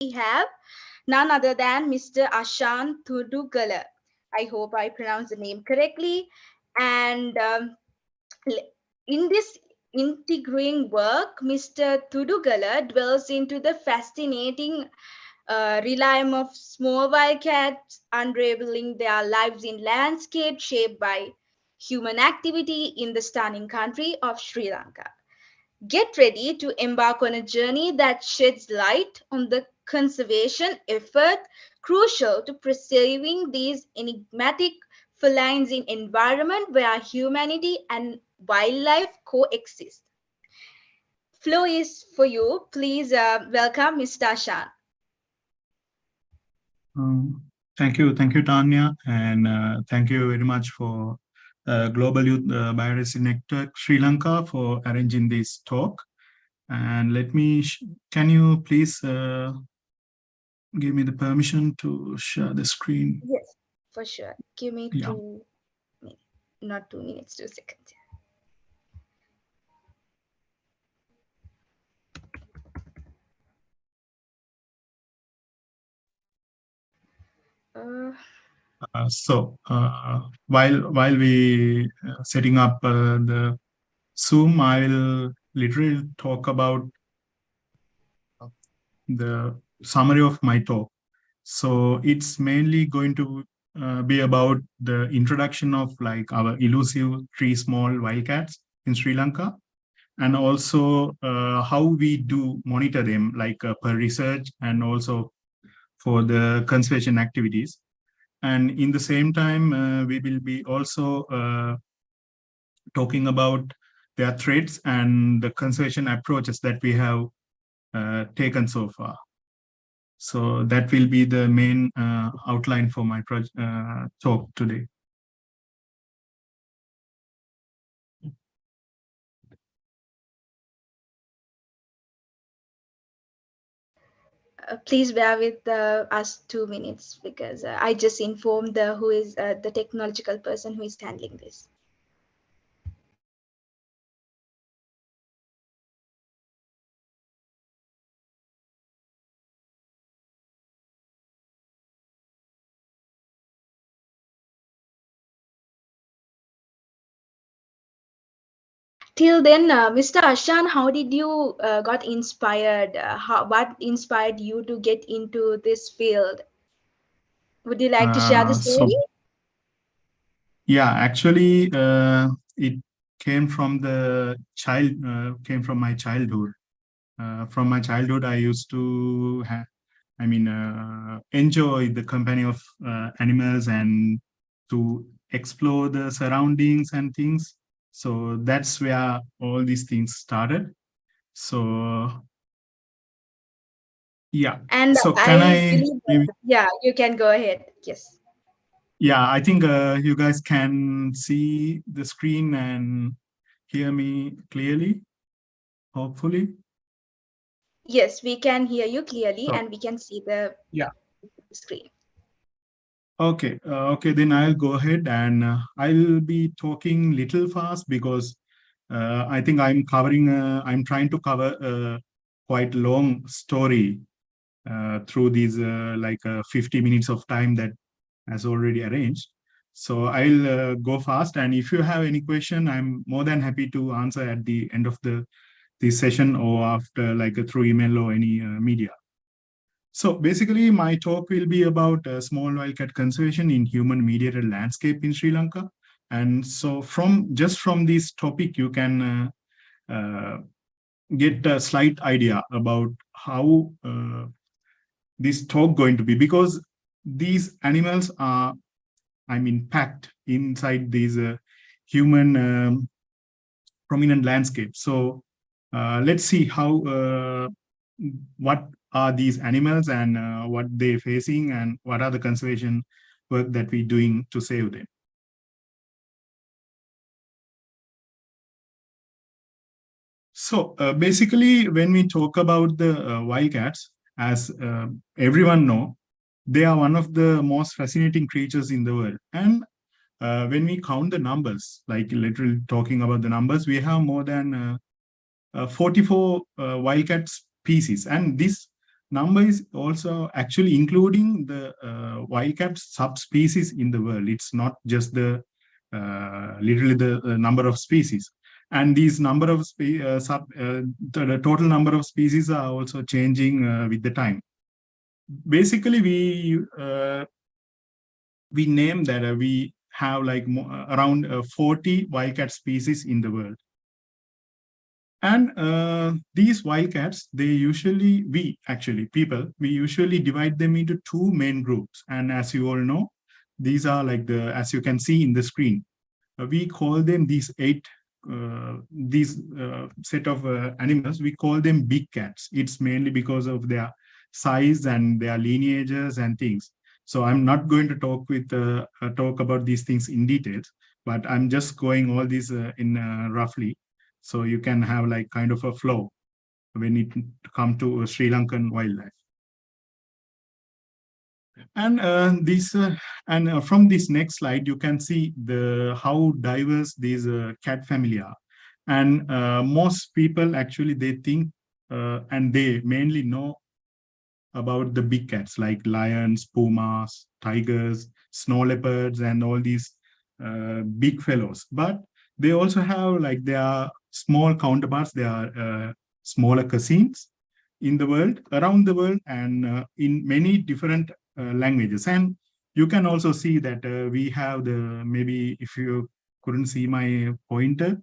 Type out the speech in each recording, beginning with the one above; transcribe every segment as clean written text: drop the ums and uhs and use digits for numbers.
we have none other than Mr. Ashan Thudugala. I hope I pronounced the name correctly. And in this intriguing work, Mr. Thudugala dwells into the fascinating realm of small wildcats, unraveling their lives in landscape shaped by human activity in the stunning country of Sri Lanka. Get ready to embark on a journey that sheds light on the conservation effort crucial to preserving these enigmatic felines in environment where humanity and wildlife coexist. Flow is for you. Please welcome Mr. Shan. Thank you, Tanya, and thank you very much for Global Youth Biodiversity Network Sri Lanka for arranging this talk. And can you please give me the permission to share the screen? Yes, for sure. Give me Yeah. 2 minutes, not 2 minutes, 2 seconds. Uh, While we setting up the Zoom, I'll literally talk about the summary of my talk. So it's mainly going to be about the introduction of like our elusive three small wildcats in Sri Lanka, and also how we do monitor them, like per research and also for the conservation activities. And in the same time, we will be also talking about their threats and the conservation approaches that we have taken so far. So that will be the main outline for my talk today. please bear with us 2 minutes because I just informed who is the technological person who is handling this. Till then, Mr. Ashan, how did you got inspired? What inspired you to get into this field? Would you like to share the story? Yeah, actually, it came from came from my childhood. From my childhood, I used to enjoy the company of animals and to explore the surroundings and things. So that's where all these things started. So yeah. And So can I I? believe, yeah, you can go ahead. Yes. Yeah, I think you guys can see the screen and hear me clearly, hopefully. Yes, we can hear you clearly So and we can see the yeah. screen. Okay, then I'll go ahead and I'll be talking little fast because I think I'm trying to cover a quite long story through these 50 minutes of time that has already arranged. So I'll go fast, and if you have any question, I'm more than happy to answer at the end of this session or after through email or any media. So basically, my talk will be about small wildcat conservation in human-mediated landscape in Sri Lanka. And so from this topic, you can get a slight idea about how this talk going to be, because these animals are, packed inside these human prominent landscapes. So let's see how what are these animals and what they're facing and what are the conservation work that we're doing to save them. So basically, when we talk about the wildcats, as everyone know, they are one of the most fascinating creatures in the world. And when we count the numbers, like literally talking about the numbers, we have more than 44 wildcat species. And this number is also actually including the wildcat subspecies in the world. It's not just the literally the number of species. And these number of the total number of species are also changing with the time. Basically, we name that we have like around 40 wildcat species in the world. And these wildcats, we usually divide them into two main groups. And as you all know, these are like as you can see in the screen, we call them these set of animals, we call them big cats. It's mainly because of their size and their lineages and things. So I'm not going to talk about these things in details, but I'm just going all these in roughly, so you can have like kind of a flow when it come to Sri Lankan wildlife. And from this next slide, you can see how diverse these cat family are. And most people actually, they think and they mainly know about the big cats like lions, pumas, tigers, snow leopards, and all these big fellows. But they also have like their small counterparts, they are smaller cousins in the world, around the world, and in many different languages. And you can also see that we have maybe if you couldn't see my pointer,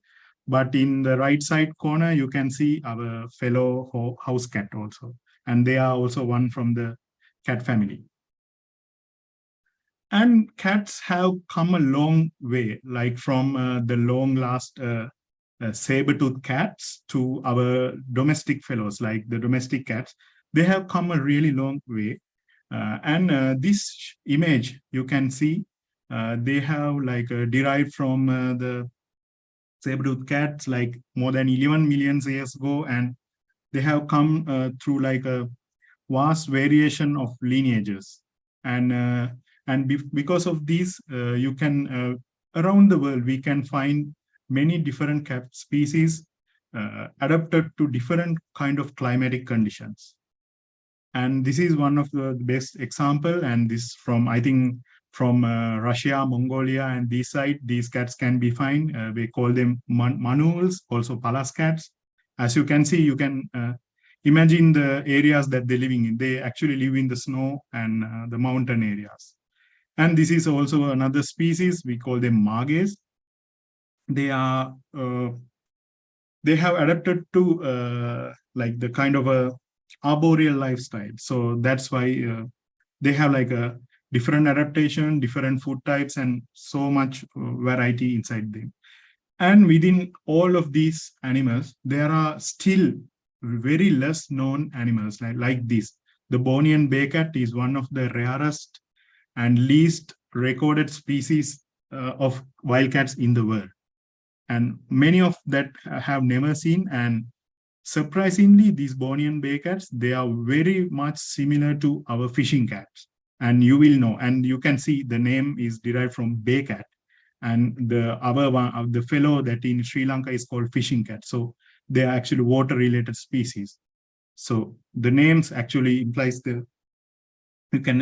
but in the right side corner, you can see our fellow house cat also. And they are also one from the cat family. And cats have come a long way, like from the long last saber-toothed cats to our domestic fellows, like the domestic cats. They have come a really long way. And this image, you can see, they have like derived from the saber-toothed cats like more than 11 million years ago. And they have come through like a vast variation of lineages. And because of these, you can around the world we can find many different cat species adapted to different kind of climatic conditions. And this is one of the best example, and this from I think from Russia, Mongolia, and this side, these cats can be found. We call them manuals, also palas cats. As you can see, you can imagine the areas that they're living in. They actually live in the snow and the mountain areas. And this is also another species. We call them margays. They are they have adapted to like the kind of a arboreal lifestyle. So that's why they have like a different adaptation, different food types, and so much variety inside them. And within all of these animals, there are still very less known animals like this. The Bornean bay cat is one of the rarest and least recorded species of wildcats in the world. And many of that have never seen. And surprisingly, these Bornean bay cats, they are very much similar to our fishing cats. And you will know, and you can see the name is derived from bay cat. And the other one of the fellow that in Sri Lanka is called fishing cat. So they are actually water related species. So the names actually implies you can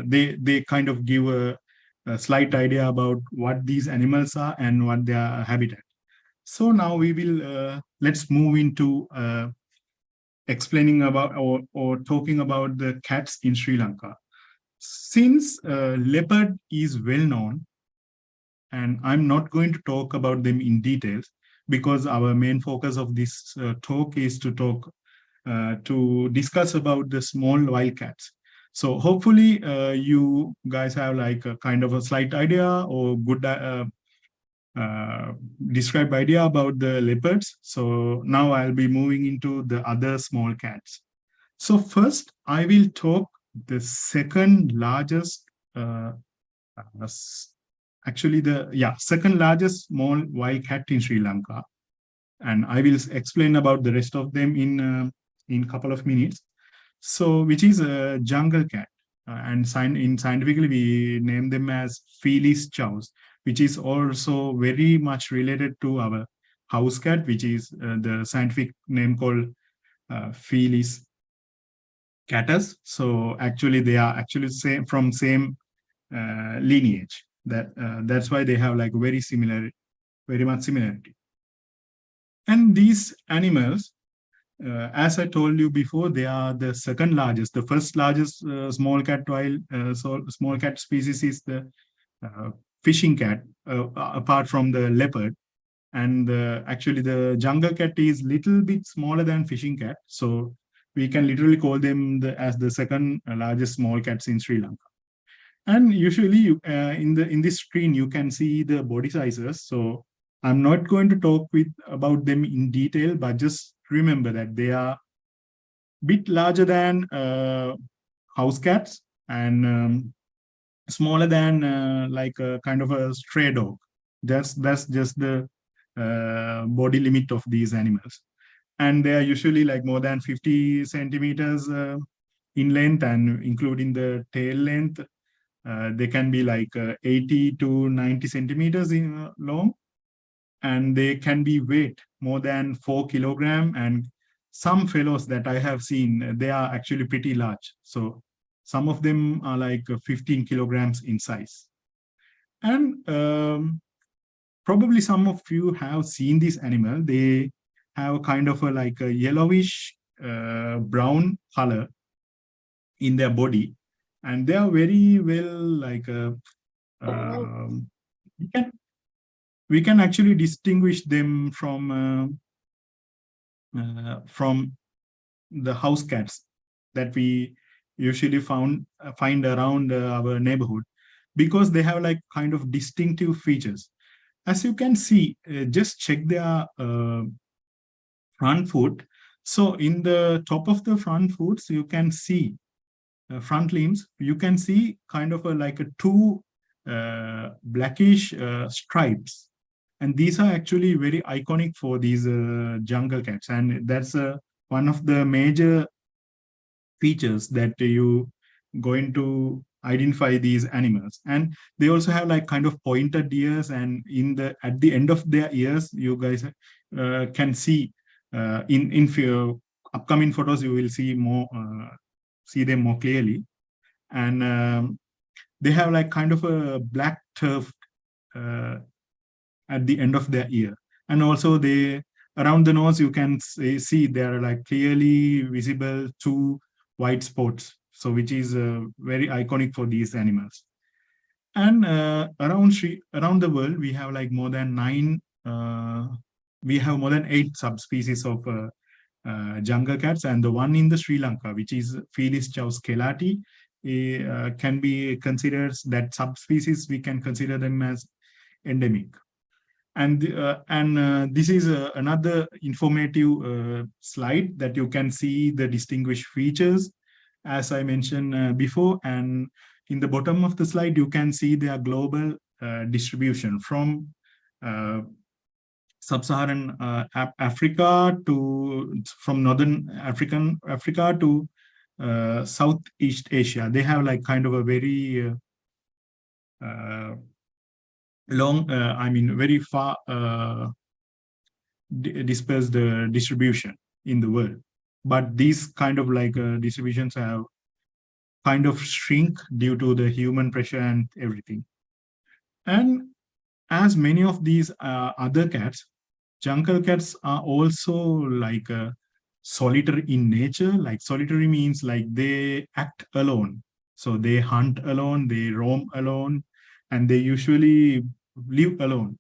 they kind of give a slight idea about what these animals are and what their habitat. So now we will let's move into explaining about or talking about the cats in Sri Lanka. Since leopard is well known, and I'm not going to talk about them in details because our main focus of this talk is to discuss about the small wildcats. So hopefully you guys have like a kind of a slight idea or good described idea about the leopards. So now I'll be moving into the other small cats. So first I will talk the second largest actually second largest small wild cat in Sri Lanka, and I will explain about the rest of them in couple of minutes. So which is a jungle cat, and scientifically we name them as Felis chows, which is also very much related to our house cat, which is the scientific name called Felis catus. So actually, they are actually same from same lineage. That's why they have like very much similarity. And these animals, as I told you before, they are the second largest. The first largest small cat small cat species is the uh, fishing cat, apart from the leopard. And actually, the jungle cat is little bit smaller than fishing cat. So we can literally call them as the second largest small cats in Sri Lanka. And usually, in this screen, you can see the body sizes. So I'm not going to talk about them in detail, but just remember that they are a bit larger than house cats and smaller than like a kind of a stray dog. That's just the body limit of these animals, and they are usually like more than 50 centimeters in length, and including the tail length, they can be like 80 to 90 centimeters long, and they can be weight more than 4 kilogram. And some fellows that I have seen, they are actually pretty large. So some of them are like 15 kilograms in size. And probably some of you have seen this animal. They have kind of a like a yellowish brown color in their body, and they are very well like Oh, we can we can actually distinguish them from the house cats that we usually find around our neighborhood, because they have like kind of distinctive features. As you can see, just check their front foot. So in the top of the front foots, you can see front limbs. You can see kind of like a two blackish stripes, and these are actually very iconic for these jungle cats, and that's one of the major features that you going to identify these animals. And they also have like kind of pointed ears, and in the at the end of their ears, you guys can see in few upcoming photos, you will see them more clearly. And they have like kind of a black turf uh, at the end of their ear. And also they around the nose, you can see there are like clearly visible two white spots, so which is very iconic for these animals. And around the world, we have like more than we have more than 8 subspecies of jungle cats, and the one in the Sri Lanka, which is Felis chaus kelati, can be considered that subspecies. We can consider them as endemic. And this is another informative slide that you can see the distinguished features, as I mentioned before. And in the bottom of the slide, you can see their global distribution from sub-Saharan Africa to from northern Africa to Southeast Asia. They have like kind of a very long, I mean, very far dispersed distribution in the world. But these kind of like distributions have kind of shrink due to the human pressure and everything. And as many of these other cats, jungle cats are also like solitary in nature. Like solitary means like they act alone. So they hunt alone, they roam alone, and they usually live alone.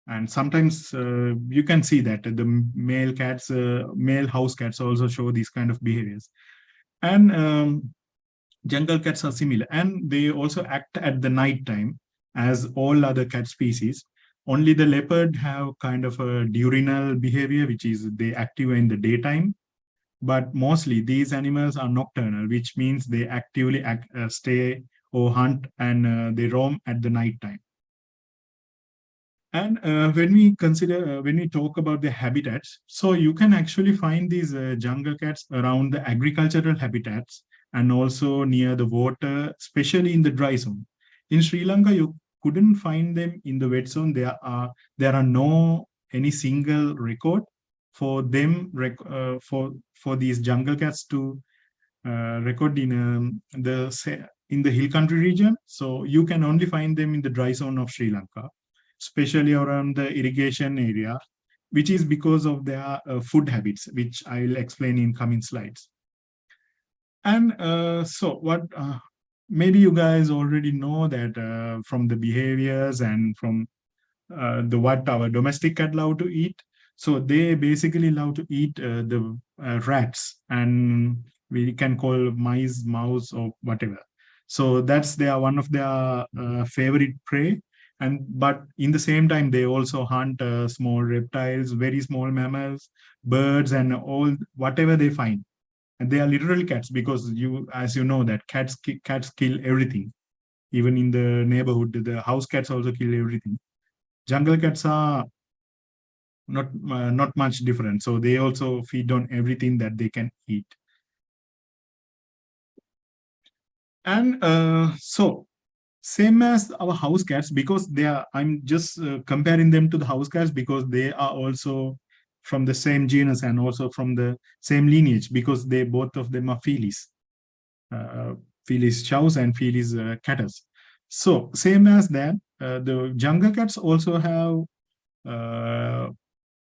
And sometimes you can see that the male house cats also show these kind of behaviors. And jungle cats are similar, and they also act at the night time as all other cat species. Only the leopard have kind of a diurnal behavior, which is they active in the daytime. But mostly these animals are nocturnal, which means they actively stay or hunt, and they roam at the night time. And when we talk about the habitats, so you can actually find these jungle cats around the agricultural habitats and also near the water, especially in the dry zone. In Sri Lanka, you couldn't find them in the wet zone. There are no any single record for them for these jungle cats to record in in the hill country region. So you can only find them in the dry zone of Sri Lanka, especially around the irrigation area, which is because of their food habits, which I'll explain in coming slides. And so what maybe you guys already know that from the behaviors and from the what our domestic cat love to eat. So they basically love to eat the rats, and we can call mice, mouse, or whatever. So that's their one of their favorite prey. And but in the same time, they also hunt small reptiles, very small mammals, birds, and all whatever they find. And they are literally cats because you, as you know, that cats kill everything. Even in the neighborhood, the house cats also kill everything. Jungle cats are not much different, so they also feed on everything that they can eat. And so same as our house cats, because they are, I'm just comparing them to the house cats because they are also from the same genus and also from the same lineage, because they both of them are felis, uh, felis chows and felis catus. So same as that, the jungle cats also have uh,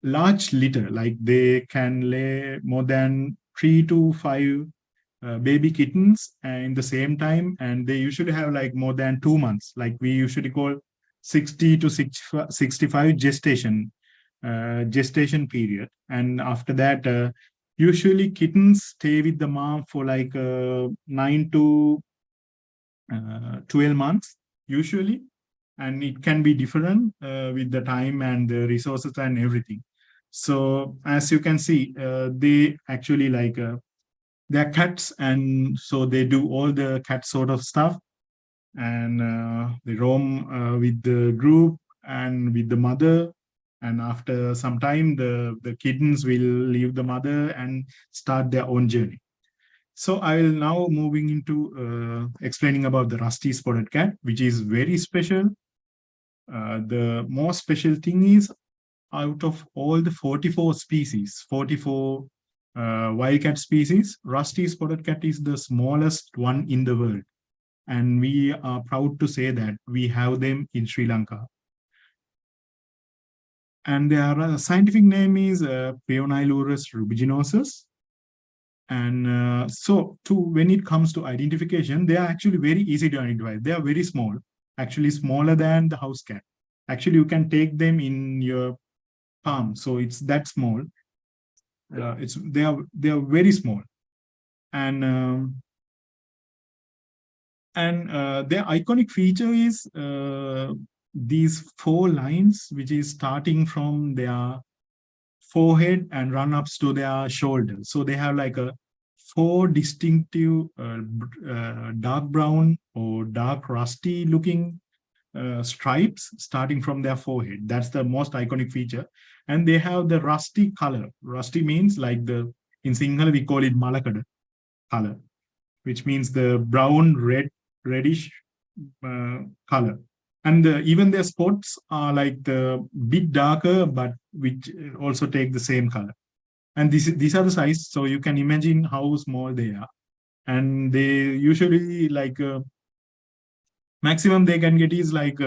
large litter, like they can lay more than 3 to 5 baby kittens in the same time, and they usually have like more than 2 months, like we usually call 60 to 65 gestation period. And after that, usually kittens stay with the mom for like 9 to 12 months usually, and it can be different with the time and the resources and everything. So as you can see, they actually like they're cats, and so they do all the cat sort of stuff, and they roam with the group and with the mother. And after some time, the kittens will leave the mother and start their own journey. So I will now moving into explaining about the rusty spotted cat, which is very special. The most special thing is, out of all the 44 species, 44 wildcat species, rusty spotted cat is the smallest one in the world. And we are proud to say that we have them in Sri Lanka. And their scientific name is Peonilurus rubiginosus. And so, when it comes to identification, they are actually very easy to identify. They are very small, actually smaller than the house cat. Actually, you can take them in your palm, so it's that small. It's they are very small, and their iconic feature is these 4 lines, which is starting from their forehead and run up to their shoulders. So they have like a 4 distinctive dark brown or dark rusty looking stripes starting from their forehead. That's the most iconic feature. And they have the rusty color. Rusty means like in Sinhala we call it malakada color, which means the brown, reddish color. And even their spots are like the bit darker, but which also take the same color. And these are the size, so you can imagine how small they are. And they usually like maximum they can get is like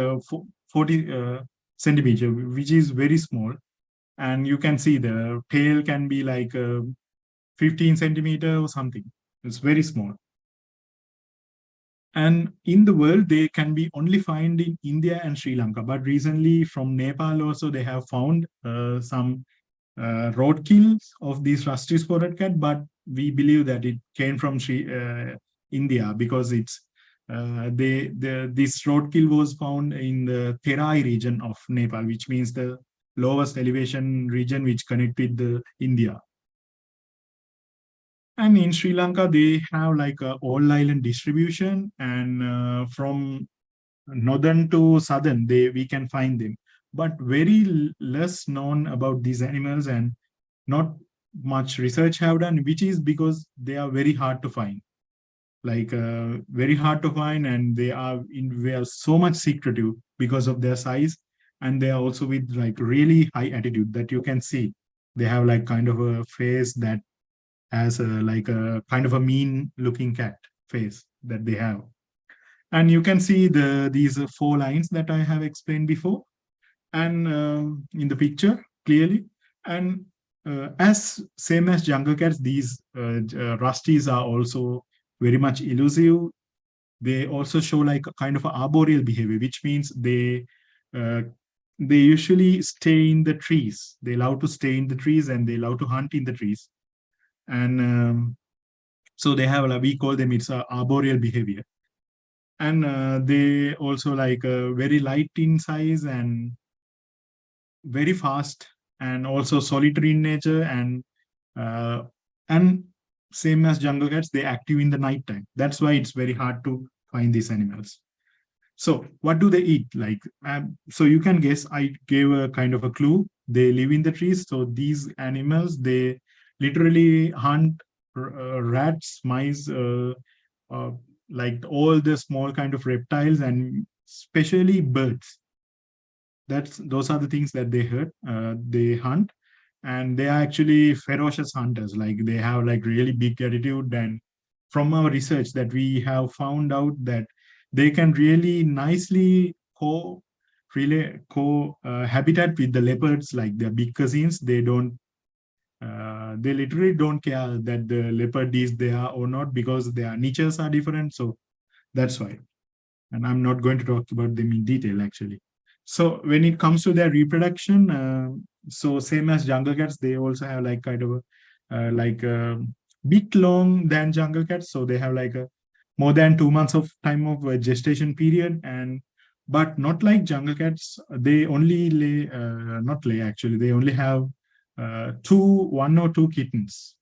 40 centimeter, which is very small. And you can see the tail can be like 15 centimeter or something. It's very small. And in the world, they can be only found in India and Sri Lanka. But recently, from Nepal also, they have found some roadkills of these rusty spotted cat. But we believe that it came from India, because it's this roadkill was found in the Terai region of Nepal, which means the lowest elevation region which connect with the India. And in Sri Lanka, they have like a all island distribution, and from northern to southern, we can find them. But very less known about these animals, and not much research have done, which is because they are very hard to find. Like very hard to find, and they are so much secretive because of their size, and they are also with like really high attitude that you can see. They have like kind of a face that as like a kind of a mean looking cat face that they have. And you can see these four lines that I have explained before, and in the picture clearly. And as same as jungle cats, these rusties are also very much elusive. They also show like a kind of arboreal behavior, which means uh, they usually stay in the trees. They love to stay in the trees and they love to hunt in the trees. And so they have, like, we call them, it's a arboreal behavior. And they also like very light in size and very fast, and also solitary in nature, uh, and same as jungle cats, they active in the night time. That's why it's very hard to find these animals. So what do they eat? Like, so you can guess, I gave a kind of a clue. They live in the trees. So these animals, they literally hunt rats, mice, uh, like all the small kind of reptiles, and especially birds. That's those are the things that they hunt. And they are actually ferocious hunters. Like, they have like really big attitude. And from our research that we have found out that they can really nicely habitat with the leopards, like their big cousins. They literally don't care that the leopard is there or not, because their niches are different. So that's why. And I'm not going to talk about them in detail actually. So when it comes to their reproduction, so same as jungle cats, they also have like kind of like a bit long than jungle cats. So they have like a more than 2 months of time of gestation period. And but not like jungle cats, they only lay, not lay actually, they only have one or two kittens.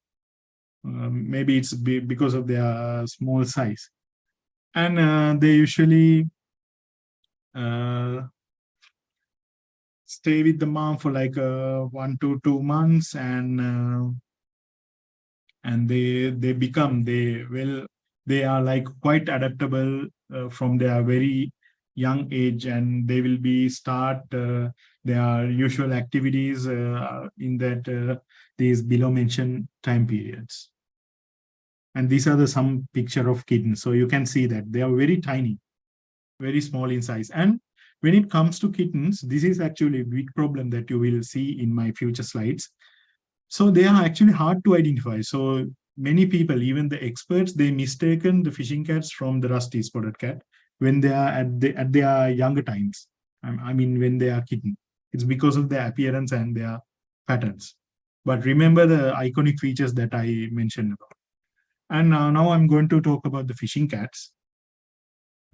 Maybe it's because of their small size. And they usually uh, stay with the mom for like 1 to 2 months. And they are like quite adaptable from their very young age, and they will be start their usual activities in that these below mentioned time periods. And these are the some picture of kittens, so you can see that they are very tiny, very small in size. And when it comes to kittens, this is actually a big problem that you will see in my future slides. So they are actually hard to identify. So many people, even the experts, they mistaken the fishing cats from the rusty spotted cat when they are at their younger times. I mean, when they are kitten. It's because of their appearance and their patterns. But remember the iconic features that I mentioned about. And now I'm going to talk about the fishing cats,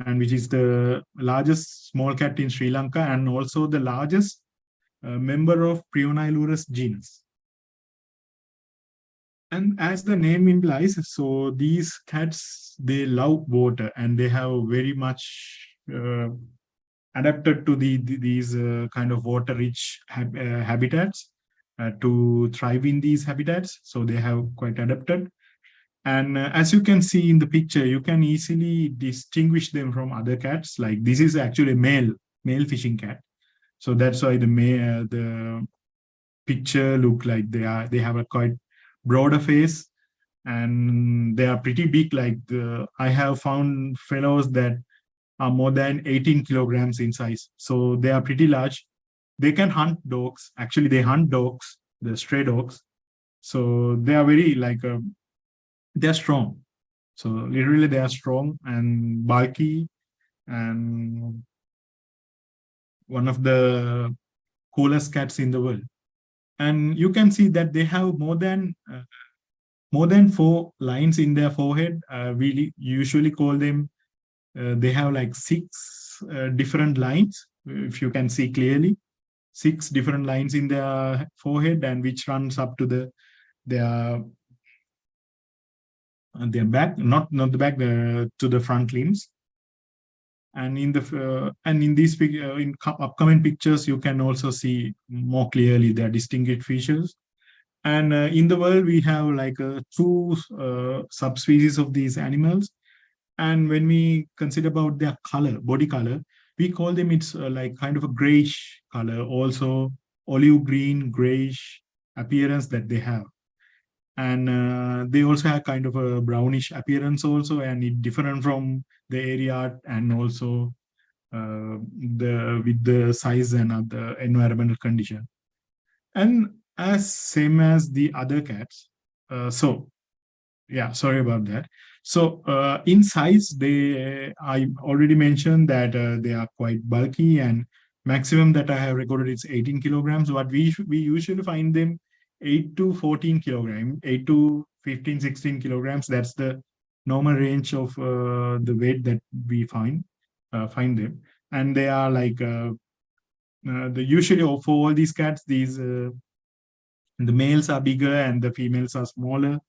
and which is the largest small cat in Sri Lanka, and also the largest member of Prionilurus genus. And as the name implies, so these cats, they love water, and they have very much adapted to these kind of water-rich habitats to thrive in these habitats. So they have quite adapted. And as you can see in the picture, you can easily distinguish them from other cats. Like, this is actually a male fishing cat. So that's why the picture look like they have a quite broader face, and they are pretty big. Like, I have found fellows that are more than 18 kilograms in size. So they are pretty large. They can hunt dogs. Actually, they hunt dogs, the stray dogs. So they are very like they're strong. So literally they are strong and bulky, and one of the coolest cats in the world. And you can see that they have more than four lines in their forehead. We usually call them, they have like six different lines, if you can see clearly, six different lines in their forehead, and which runs up to their their back, not the back, to the front limbs. And in these upcoming pictures, you can also see more clearly their distinguished features. And in the world, we have like two subspecies of these animals. And when we consider about their color, body color, we call them, it's like kind of a grayish color, also olive green, grayish appearance that they have. and they also have kind of a brownish appearance also, and it different from the area, and also the with the size and other environmental condition, and as same as the other cats. So yeah, sorry about that. So in size, I already mentioned that they are quite bulky, and maximum that I have recorded is 18 kilograms. But we usually find them 8 to 14 kilogram, 8 to 15, 16 kilograms. That's the normal range of the weight that we find them, and they are like the usually for all these cats, these the males are bigger and the females are smaller,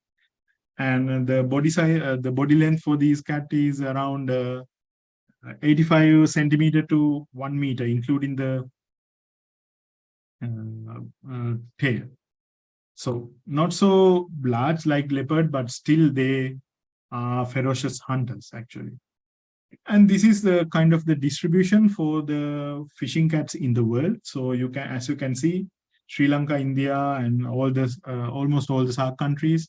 and the body size, the body length for these cat is around 85 centimeter to 1 meter, including the tail. So not so large like leopard, but still they are ferocious hunters actually. And this is the kind of the distribution for the fishing cats in the world. So you can, as you can see, Sri Lanka, India, and all this, almost all the SAARC countries,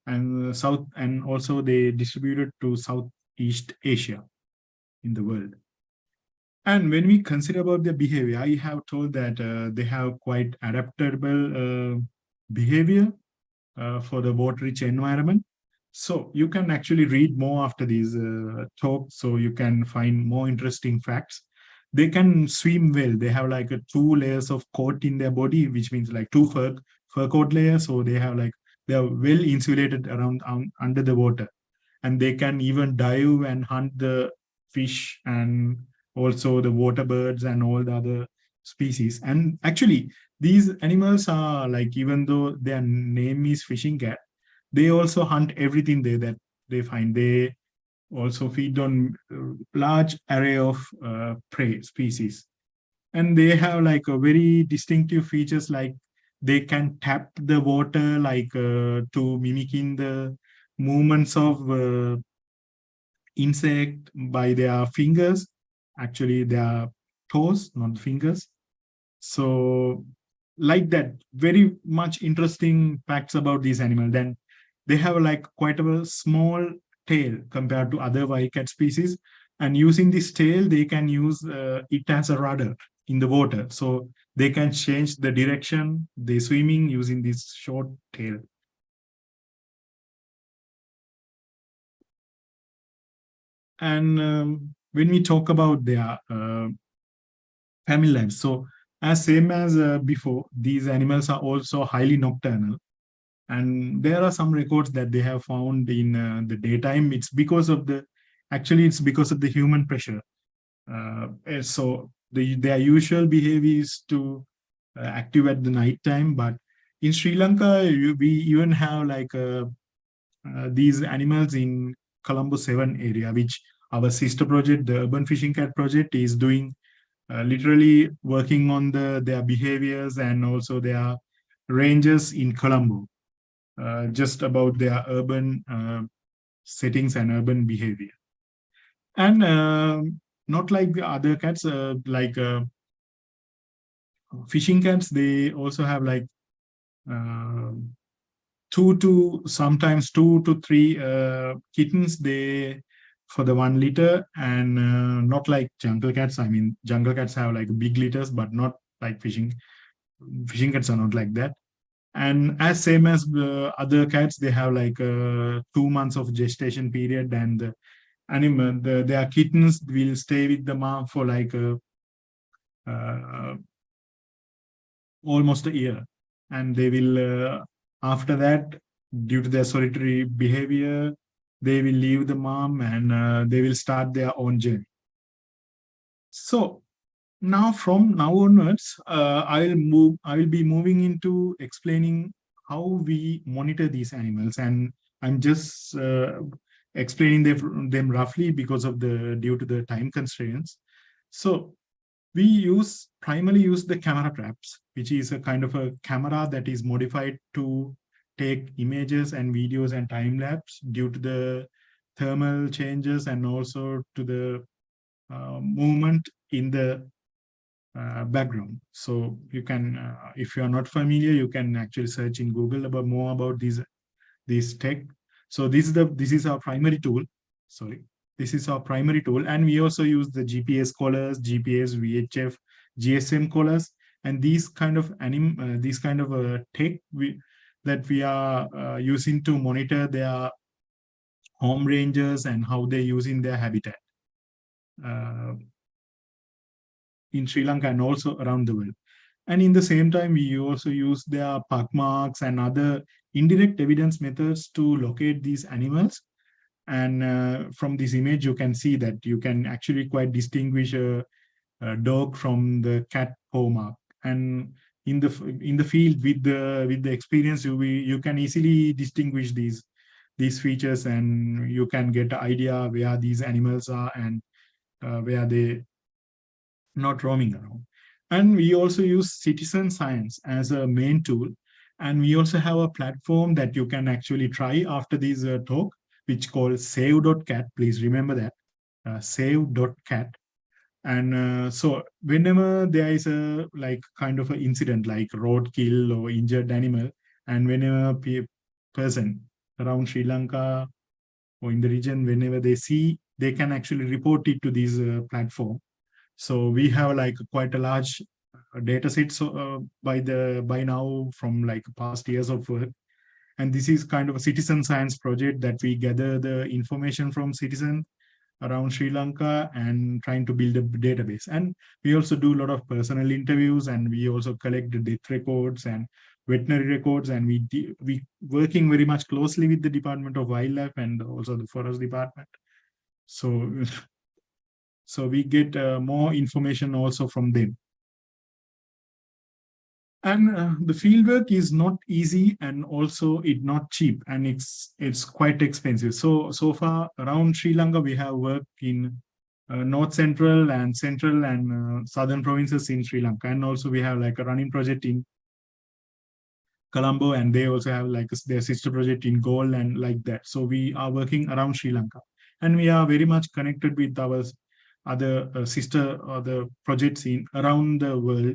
and South, and also they distributed to Southeast Asia in the world. And when we consider about their behavior, I have told that they have quite adaptable behavior for the water-rich environment. So you can actually read more after these talks, so you can find more interesting facts. They can swim well. They have like a 2 layers of coat in their body, which means like two fur coat layers. So they have like they are well insulated around under the water, and they can even dive and hunt the fish and also the water birds and all the other species. And actually, these animals are like, even though their name is fishing cat, they also hunt everything that they find. They also feed on large array of prey species, and they have like a very distinctive features, like they can tap the water like to mimicking the movements of insect by their fingers, actually their toes, not fingers. So like that, very much interesting facts about these animals. Then they have like quite a small tail compared to other wildcat species, and using this tail they can use it as a rudder in the water, so they can change the direction they swimming using this short tail. And when we talk about their family life, so as same as before, these animals are also highly nocturnal, and there are some records that they have found in the daytime. It's because of the, actually it's because of the human pressure. So their usual behavior is to active at the night time, but in Sri Lanka we even have like these animals in Colombo 7 area, which our sister project, the Urban Fishing Cat project, is doing, literally working on their behaviors and also their ranges in Colombo, just about their urban settings and urban behavior. And not like the other cats, like fishing cats, they also have like uh, sometimes 2 to 3 kittens they for the 1 liter, and not like jungle cats. I mean, jungle cats have like big litters, but not like fishing cats are not like that. And as same as other cats, they have like 2 months of gestation period, and the their kittens will stay with the mom for like uh, almost a year, and they will after that, due to their solitary behavior, they will leave the mom, and they will start their own journey. So now from now onwards, I will be moving into explaining how we monitor these animals, and I'm just explaining them roughly because of the due to the time constraints. So we primarily use the camera traps, which is a kind of a camera that is modified to take images and videos and time lapse due to the thermal changes, and also to the movement in the background. So you can, if you are not familiar, you can actually search in Google about more about these this tech. So this is our primary tool. Sorry, this is our primary tool, and we also use the GPS collars, GPS, VHF, GSM collars, and these kind of tech that we are using to monitor their home ranges and how they use in their habitat uh, in Sri Lanka and also around the world. And in the same time, we also use their park marks and other indirect evidence methods to locate these animals. And from this image, you can see that you can actually quite distinguish a dog from the cat paw mark. And in the field with the experience, you can easily distinguish these features, and you can get an idea where these animals are and where they not roaming around. And we also use citizen science as a main tool. And we also have a platform that you can actually try after this talk, which called save.cat. Please remember that, save.cat. And so whenever there is a like kind of an incident like roadkill or injured animal, and whenever person around Sri Lanka or in the region, whenever they see, they can actually report it to this platform. So we have like quite a large data set by now from like past years of work. And this is kind of a citizen science project that we gather the information from citizens around Sri Lanka and trying to build a database. And we also do a lot of personal interviews, and we also collect the death records and veterinary records. And we working very much closely with the Department of Wildlife and also the Forest Department. So so we get more information also from them. And the fieldwork is not easy, and also it's not cheap, and it's quite expensive. So far around Sri Lanka, we have worked in north central and southern provinces in Sri Lanka, and also we have like a running project in Colombo, and they also have like their sister project in Gold and like that. So we are working around Sri Lanka, and we are very much connected with our other sister or the projects in around the world.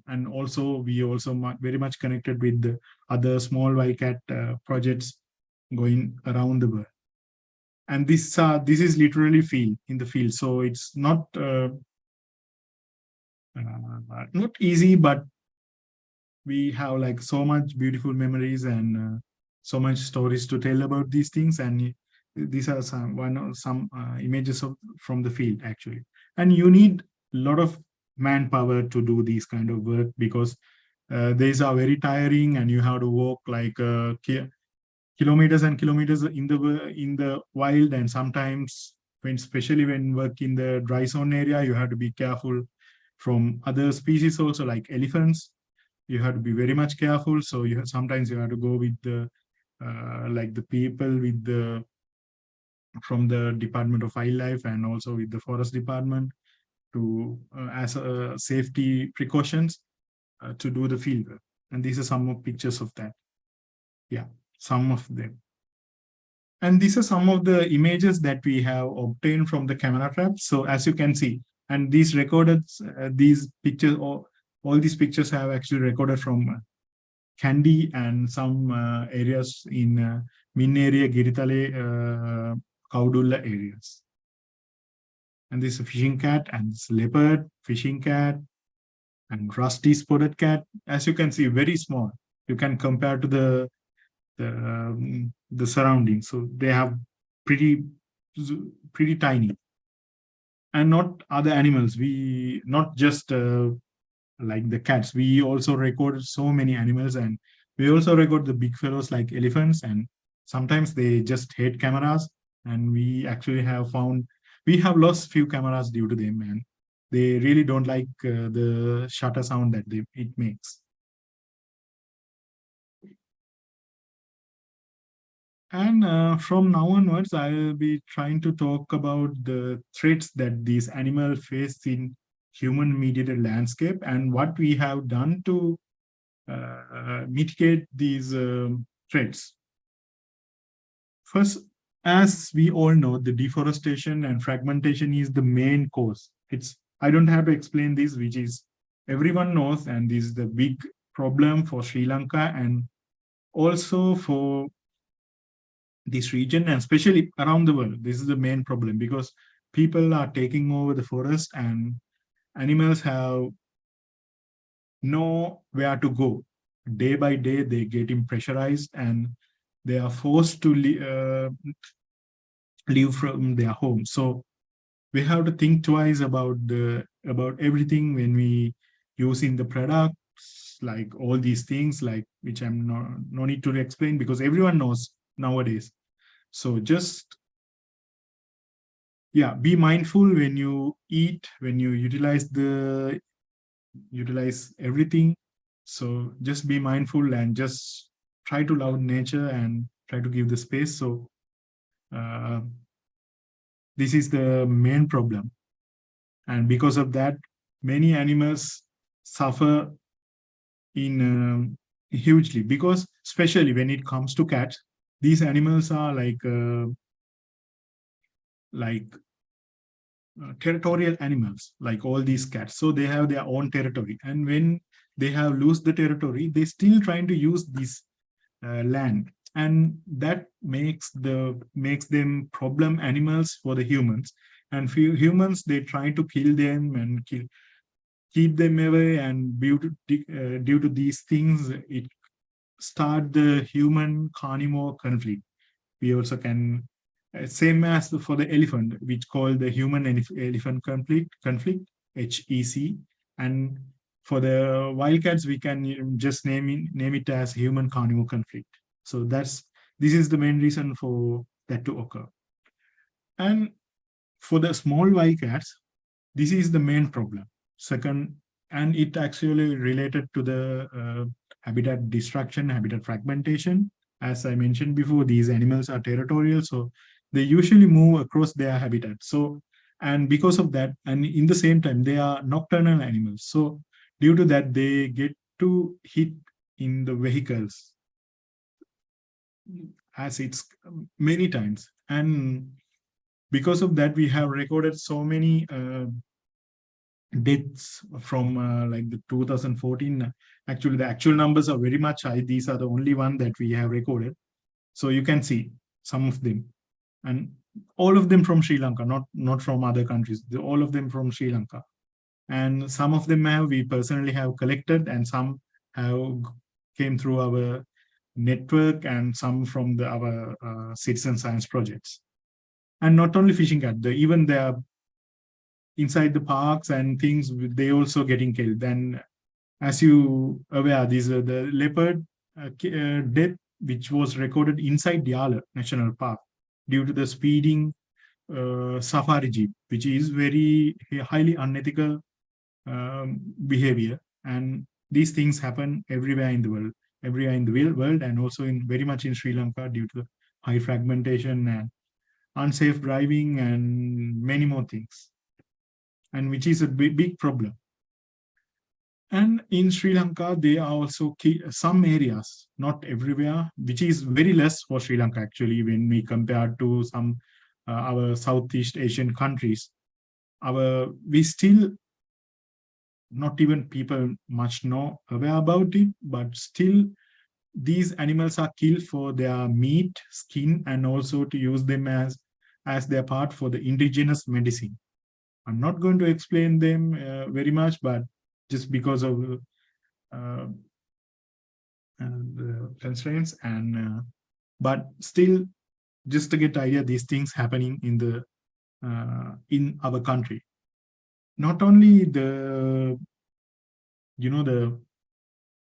And also we also very much connected with the other small wildcat projects going around the world. And this is literally field in the field, so it's not easy, but we have like so much beautiful memories and so much stories to tell about these things. And these are some images from the field actually. And you need a lot of manpower to do these kind of work, because these are very tiring, and you have to walk like kilometers and kilometers in the wild. And sometimes especially when work in the dry zone area, you have to be careful from other species also, like elephants. You have to be very much careful. So sometimes you have to go with the like the people with the from the Department of Wildlife and also with the Forest Department to as safety precautions to do the field work. And these are some of pictures of that. Yeah, some of them. And these are some of the images that we have obtained from the camera traps. So as you can see, and these recorded, these pictures, all these pictures have actually recorded from Kandy and some areas in Min area, Giritale, Kaudulla areas. And this is a fishing cat, and this leopard, fishing cat, and rusty spotted cat. As you can see, very small. You can compare to the surroundings. So they have pretty pretty tiny. And not other animals. We not just like the cats. We also record so many animals, and we also record the big fellows like elephants. And sometimes they just hate cameras. And we actually have found we have lost few cameras due to them, and they really don't like the shutter sound that it makes. And from now onwards, I will be trying to talk about the threats that these animals face in human-mediated landscape and what we have done to mitigate these threats. First, as we all know, the deforestation and fragmentation is the main cause. I don't have to explain this, which is everyone knows, and this is the big problem for Sri Lanka and also for this region, and especially around the world. This is the main problem, because people are taking over the forest and animals have nowhere to go. Day by day, they getting pressurized and they are forced to leave from their home. So we have to think twice about everything when we using the products, like all these things, like which I'm no need to explain because everyone knows nowadays. So just, yeah, be mindful when you eat, when you utilize everything. So just be mindful and just try to love nature and try to give the space. So uh, this is the main problem, and because of that, many animals suffer in hugely, because especially when it comes to cats, these animals are like territorial animals, like all these cats. So they have their own territory, and when they have lose the territory, they still trying to use this land, and that makes them problem animals for the humans. And few humans, they try to kill them and keep them away, and due to these things, it start the human carnivore conflict. We also can, same as for the elephant, which called the human elephant conflict, HEC. And for the wildcats, we can just name it as human carnivore conflict. So this is the main reason for that to occur. And for the small wildcats, this is the main problem. Second, and it actually related to the habitat destruction, habitat fragmentation. As I mentioned before, these animals are territorial, so they usually move across their habitat. So, and because of that, and in the same time, they are nocturnal animals. So, due to that, they get to hit in the vehicles as it's many times. And because of that, we have recorded so many deaths from like the 2014. Actually, the actual numbers are very much high. These are the only one that we have recorded. So you can see some of them, and all of them from Sri Lanka, not from other countries. All of them from Sri Lanka, and some of them have we personally have collected, and some have came through our network, and some from our citizen science projects. And not only fishing cat, even the inside the parks and things, they also getting killed. And as you aware, these are the leopard death, which was recorded inside Yala National Park due to the speeding safari jeep, which is very highly unethical behavior. And these things happen everywhere in the world, and also in very much in Sri Lanka due to high fragmentation and unsafe driving and many more things, and which is a big problem. And in Sri Lanka, there are also some areas, not everywhere, which is very less for Sri Lanka actually when we compare to some our Southeast Asian countries. We still not even people much know aware about it, but still these animals are killed for their meat, skin, and also to use them as their part for the indigenous medicine. I'm not going to explain them very much, but just because of uh, the constraints, and but still, just to get idea, these things happening in our country. Not only the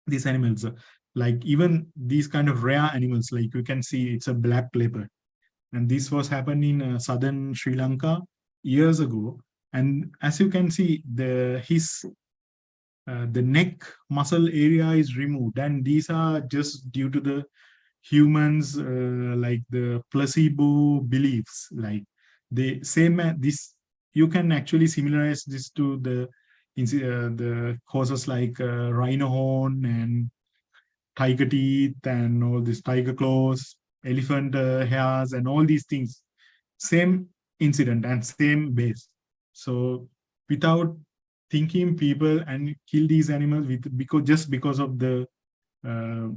these animals, like even these kind of rare animals, like you can see it's a black leopard, and this was happening in southern Sri Lanka years ago. And as you can see, the neck muscle area is removed, and these are just due to the humans, like the placebo beliefs, like they same this. You can actually similarize this to the causes like rhino horn and tiger teeth and all these tiger claws, elephant hairs, and all these things. Same incident and same base. So without thinking, people and kill these animals because just because of uh,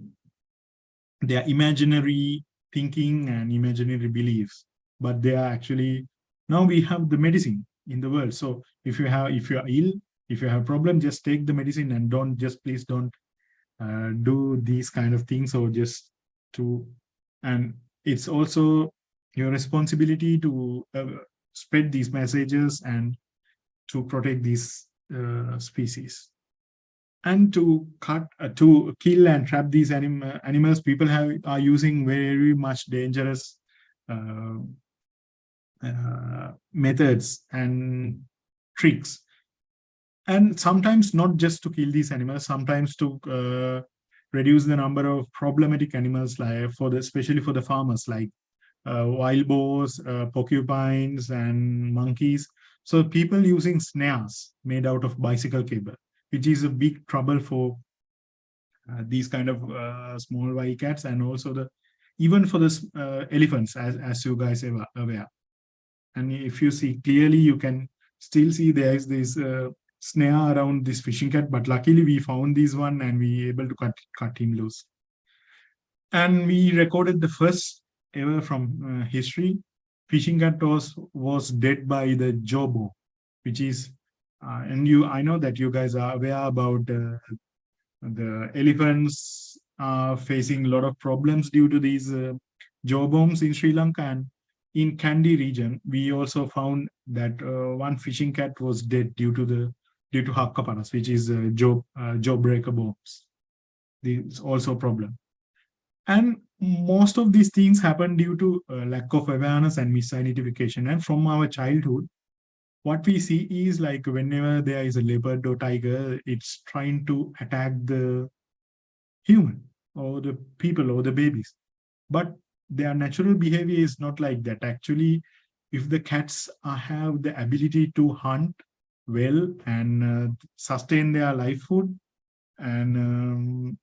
their imaginary thinking and imaginary beliefs, but they are actually, now we have the medicine in the world. So if you are ill, if you have a problem, just take the medicine and don't just please don't do these kind of things, or just to, and it's also your responsibility to spread these messages and to protect these species, and to to kill and trap these animals. People are using very much dangerous uh, methods and tricks, and sometimes not just to kill these animals, sometimes to reduce the number of problematic animals, like for the, especially for the farmers, like wild boars, porcupines, and monkeys. So people using snares made out of bicycle cable, which is a big trouble for these kind of small wildcats, and also the, even for the elephants, as you guys are aware. And if you see clearly, you can still see there is this snare around this fishing cat, but luckily we found this one and we able to cut him loose. And we recorded the first ever from history. Fishing cat was dead by the jobo, which is, and you, I know that you guys are aware about the elephants are facing a lot of problems due to these jawbones in Sri Lanka. And in Kandy region, we also found that one fishing cat was dead due to hakkaparas, which is jaw breaker bombs. This is also a problem. And most of these things happen due to lack of awareness and misidentification. And from our childhood, what we see is like whenever there is a leopard or tiger, it's trying to attack the human or the people or the babies. But their natural behavior is not like that. Actually, if the cats have the ability to hunt well and sustain their life food, and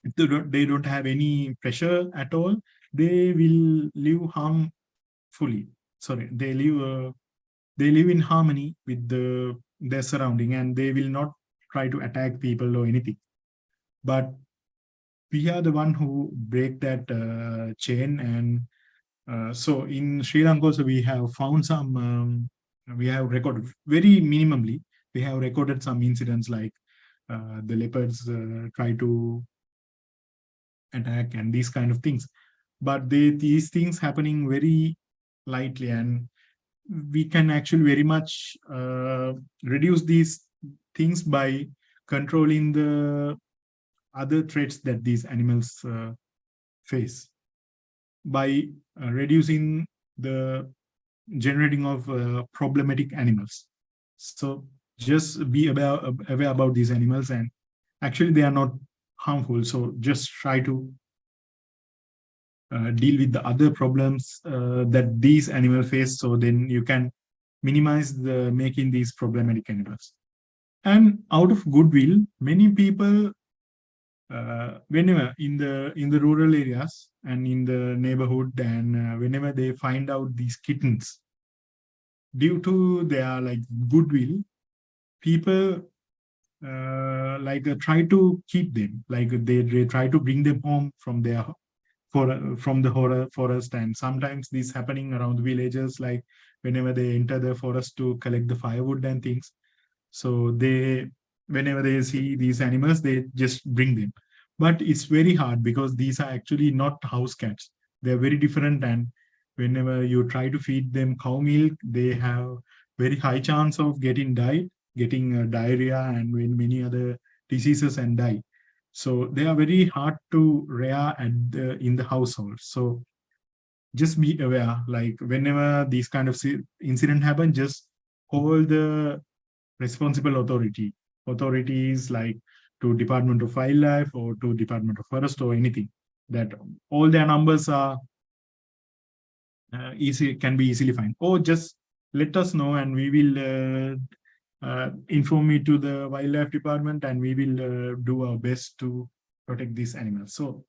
if they don't have any pressure at all, they will live harmfully. Sorry, they live in harmony with their surrounding, and they will not try to attack people or anything. But we are the one who break that chain. And so in Sri Lanka also, we have found some, we have recorded very minimally, we have recorded some incidents like the leopards try to attack and these kind of things. But these things happening very lightly, and we can actually very much reduce these things by controlling the other threats that these animals face, by reducing the generating of problematic animals. So just be aware about these animals, and actually they are not harmful. So just try to deal with the other problems that these animals face, so then you can minimize the making these problematic animals. And out of goodwill, many people whenever in the rural areas and in the neighborhood, and whenever they find out these kittens, due to their like goodwill, people try to keep them, like they try to bring them home from their from the horror forest. And sometimes this happening around the villages, like whenever they enter the forest to collect the firewood and things, so they, whenever they see these animals, they just bring them. But it's very hard because these are actually not house cats. They're very different. And whenever you try to feed them cow milk, they have very high chance of getting diarrhea and many other diseases and die. So they are very hard to rear in the household. So just be aware, like whenever these kind of incident happen, just call the responsible authorities, like to Department of Wildlife or to Department of Forest or anything, that all their numbers are easy, can be easily found. Or just let us know, and we will inform me to the wildlife department, and we will do our best to protect these animals. So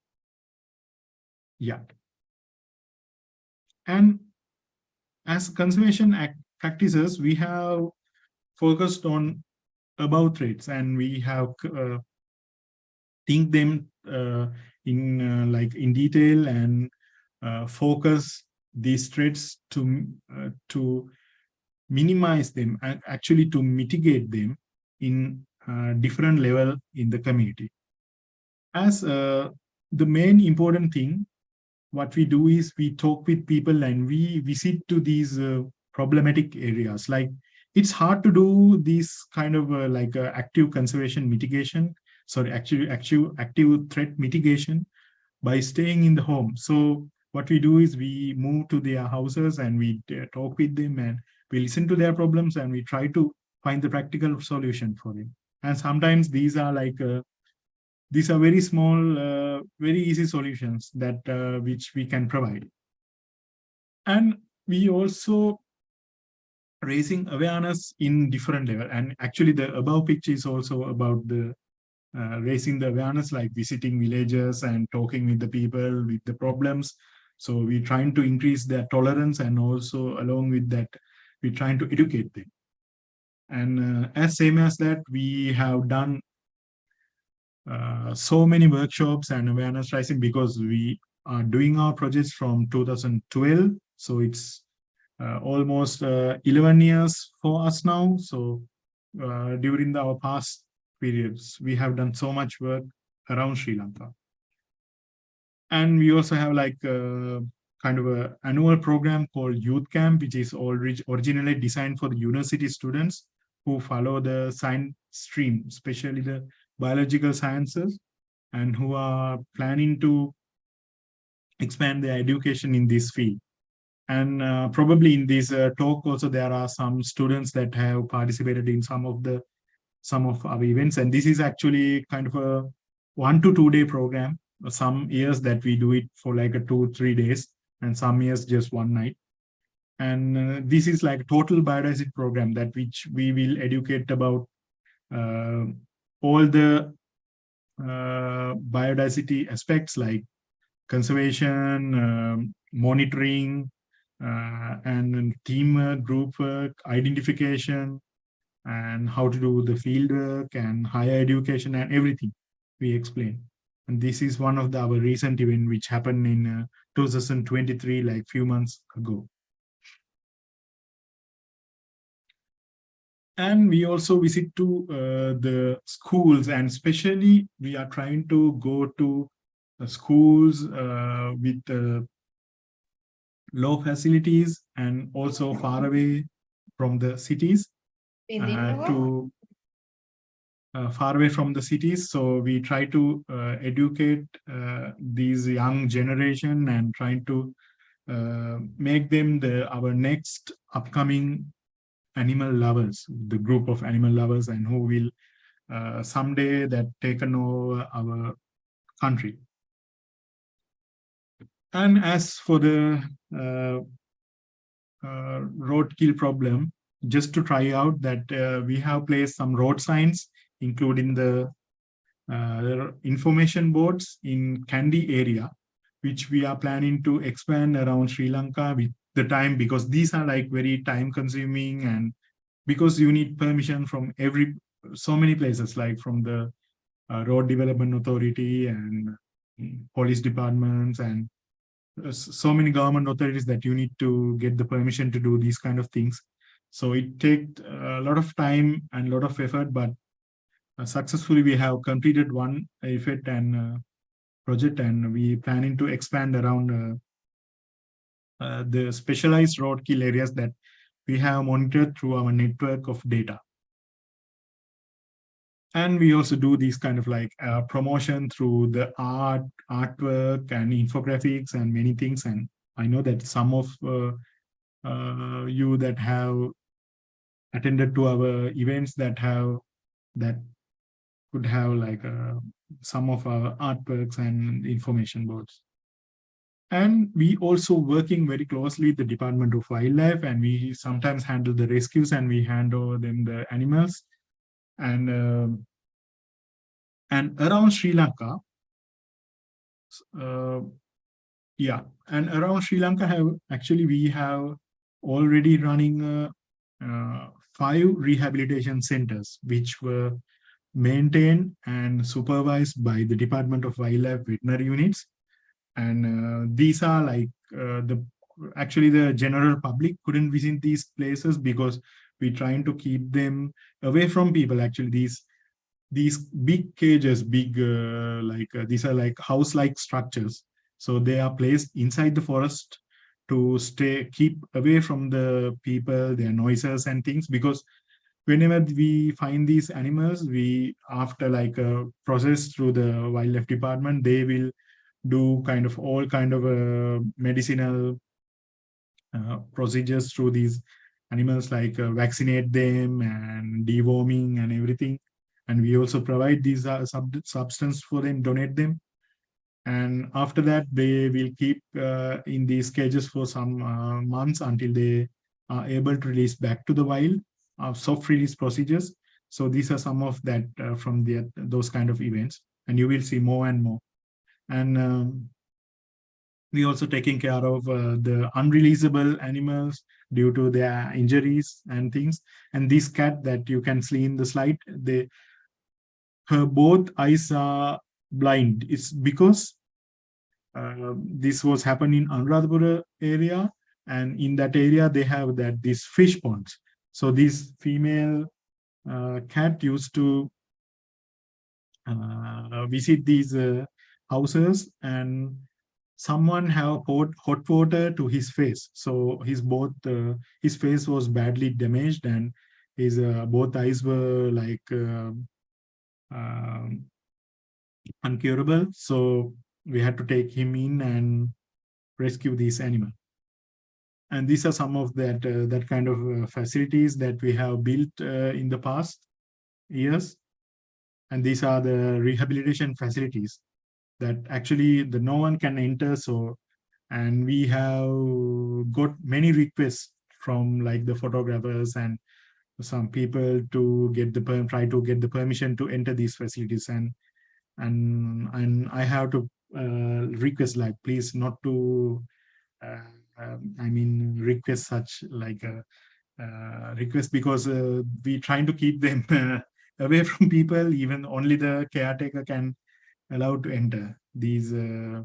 yeah. And as conservation practices, we have focused on above traits, and we have think them in like in detail. And focus these threats to minimize them and actually to mitigate them in different level in the community. As the main important thing, what we do is we talk with people and we visit to these problematic areas. Like it's hard to do these kind of active conservation mitigation, sorry, actually active threat mitigation by staying in the home. So what we do is we move to their houses and we talk with them and we listen to their problems and we try to find the practical solution for them. And sometimes these are very small, very easy solutions that which we can provide. And we also raising awareness in different level. And actually, the above picture is also about the raising the awareness, like visiting villages and talking with the people with the problems. So we're trying to increase their tolerance, and also along with that, we're trying to educate them. And as same as that, we have done so many workshops and awareness raising because we are doing our projects from 2012. So it's almost 11 years for us now. So during our past periods, we have done so much work around Sri Lanka. And we also have like kind of a annual program called Youth Camp, which is originally designed for the university students who follow the science stream, especially the biological sciences, and who are planning to expand their education in this field. And probably in this talk also there are some students that have participated in some of our events, and this is actually kind of a 1 to 2 day program. Some years that we do it for like a 2-3 days, and some years just one night. And this is like a total biodiversity program that which we will educate about uh, all the biodiversity aspects like conservation, monitoring, and teamwork, group work, identification, and how to do the field work and higher education and everything we explain. And this is one of our recent event which happened in 2023, like few months ago. And we also visit to the schools, and especially we are trying to go to schools with low facilities and also far away from the cities to far away from the cities. So we try to educate these young generation and trying to make them our next upcoming animal lovers, the group of animal lovers, and who will someday that taken over our country. And as for the roadkill problem, just to try out that we have placed some road signs, including the information boards in Kandy area, which we are planning to expand around Sri Lanka with the time, because these are like very time consuming, and because you need permission from so many places, like from the road development authority and police departments and so many government authorities that you need to get the permission to do these kind of things. So it takes a lot of time and a lot of effort, but successfully we have completed one effort and project, and we planning to expand around the specialized roadkill areas that we have monitored through our network of data. And we also do these kind of like promotion through the artwork and infographics and many things. And I know that some of you that have attended to our events that could have like some of our artworks and information boards. And we also working very closely with the Department of Wildlife, and we sometimes handle the rescues and we hand over them the animals. And around Sri Lanka, yeah, and around Sri Lanka we have already running 5 rehabilitation centers, which were maintained and supervised by the Department of Wildlife veterinary units. And these are like the actually the general public couldn't visit these places because we're trying to keep them away from people. Actually, these big cages, big these are like house-like structures. So they are placed inside the forest to keep away from the people, their noises and things. Because whenever we find these animals, we after like a process through the wildlife department, they will do kind of all kind of medicinal procedures through these animals, like vaccinate them and deworming and everything. And we also provide these substance for them, donate them. And after that, they will keep in these cages for some months until they are able to release back to the wild, soft release procedures. So these are some of that from those kind of events, and you will see more and more. And we also taking care of the unreleasable animals due to their injuries and things. And this cat that you can see in the slide, her both eyes are blind. It's because this was happening in Anuradhapura area, and in that area they have that these fish ponds. So this female cat used to visit these houses, and someone have poured hot water to his face. So his face was badly damaged, and his both eyes were like um uncurable. So we had to take him in and rescue this animal. And these are some of that kind of facilities that we have built in the past years. And these are the rehabilitation facilities that actually the no one can enter. So, and we have got many requests from like the photographers and some people to get try to get the permission to enter these facilities. And I have to request, like, please not to uh, I mean request such like a request, because we trying to keep them away from people. Even only the caretaker can allow to enter these uh,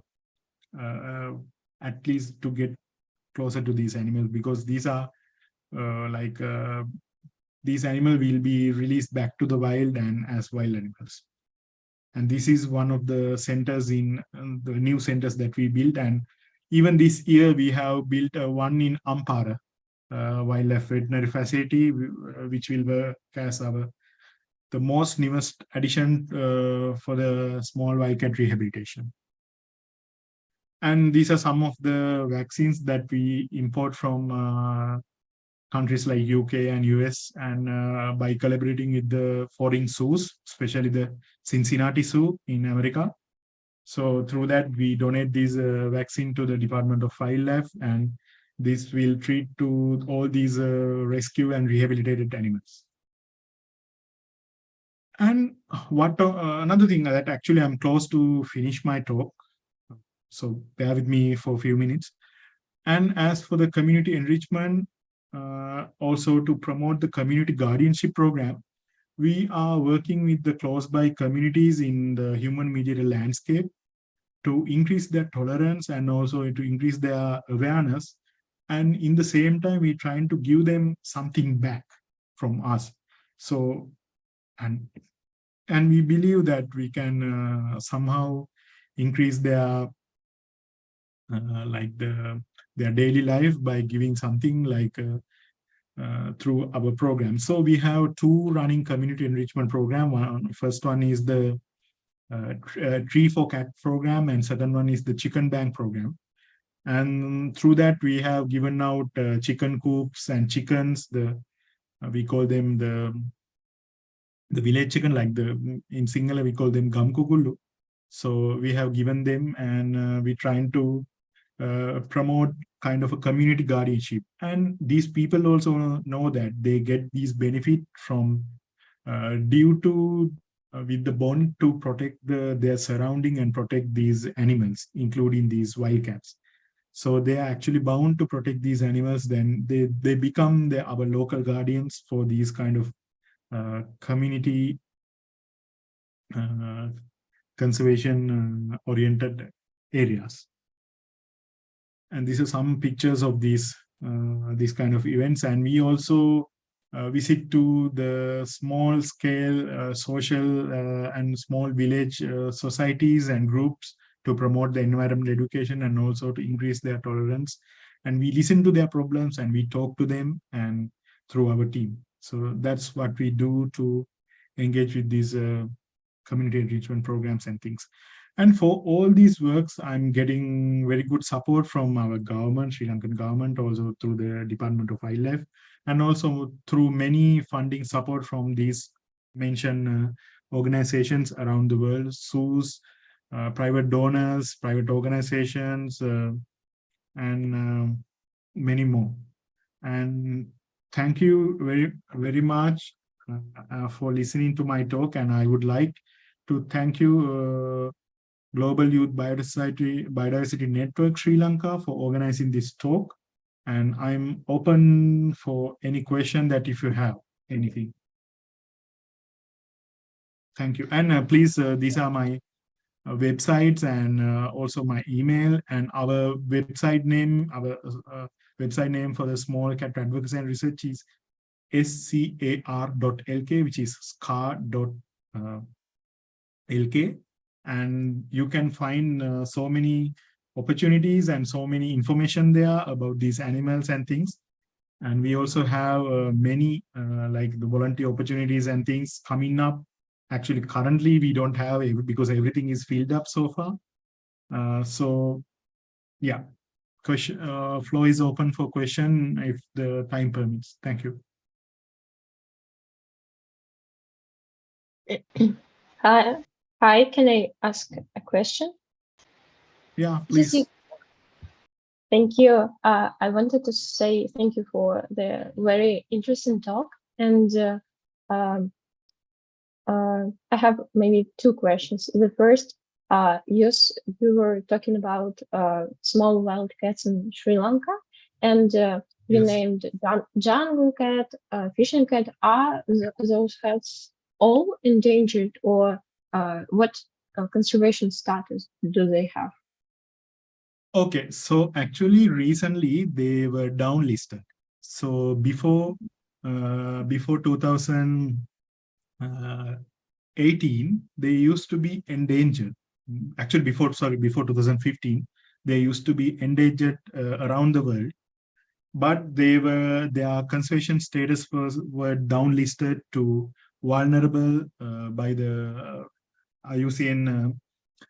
at least to get closer to these animals, because these are like these animals will be released back to the wild and as wild animals. And this is one of the centers in the new centers that we built. And even this year we have built one in Ampara wildlife veterinary facility, which will work as our the most newest addition for the small wildcat rehabilitation. And these are some of the vaccines that we import from countries like UK and US, and by collaborating with the foreign zoos, especially the Cincinnati Zoo in America. So through that, we donate this vaccine to the Department of Wildlife, and this will treat to all these rescue and rehabilitated animals. And what another thing that actually I'm close to finish my talk, so bear with me for a few minutes. And as for the community enrichment, also to promote the community guardianship program, we are working with the close by communities in the human mediated landscape to increase their tolerance and also to increase their awareness. And in the same time, we're trying to give them something back from us. So, and we believe that we can somehow increase their like their daily life by giving something like through our program. So we have two running community enrichment program. First one is the Tree for Cat program, and second one is the Chicken Bank program. And through that, we have given out chicken coops and chickens. We call them the village chicken, like in Sinhala we call them gamkukulu. So we have given them, and we're trying to promote kind of a community guardianship. And these people also know that they get these benefit from due to with the bond to protect their surrounding and protect these animals, including these wildcats. So they are actually bound to protect these animals. Then they become our local guardians for these kind of community uh, conservation oriented areas. And these are some pictures of these kind of events. And we also visit to the small scale social and small village societies and groups to promote the environmental education and also to increase their tolerance. And we listen to their problems and we talk to them and through our team. So that's what we do to engage with these community enrichment programs and things. And for all these works, I'm getting very good support from our government, Sri Lankan government, also through the Department of Wildlife, and also through many funding support from these mentioned organizations around the world, zoos, private donors, private organizations, and many more. And thank you very much for listening to my talk. And I would like to thank you, Global Youth Biodiversity Network Sri Lanka, for organizing this talk. And I'm open for any question that if you have anything. Thank you. And please, these are my websites and also my email and our website name. Our website name for the Small Cat Advocacy and Research is scar.lk, which is scar.lk. And you can find so many opportunities and so many information there about these animals and things. And we also have many like the volunteer opportunities and things coming up. Actually, currently we don't have because everything is filled up so far. So yeah, question floor is open for question if the time permits. Thank you. Hi, can I ask a question? Yeah, please. Thank you. I wanted to say thank you for the very interesting talk. And um, I have maybe two questions. The first, you were talking about small wild cats in Sri Lanka, and you Yes. named jungle cat, fishing cat. Are those cats all endangered, or what conservation status do they have? Okay, so actually recently they were downlisted. So before 2018, they used to be endangered. Actually, before 2015, they used to be endangered around the world, but their conservation status were downlisted to vulnerable by the IUCN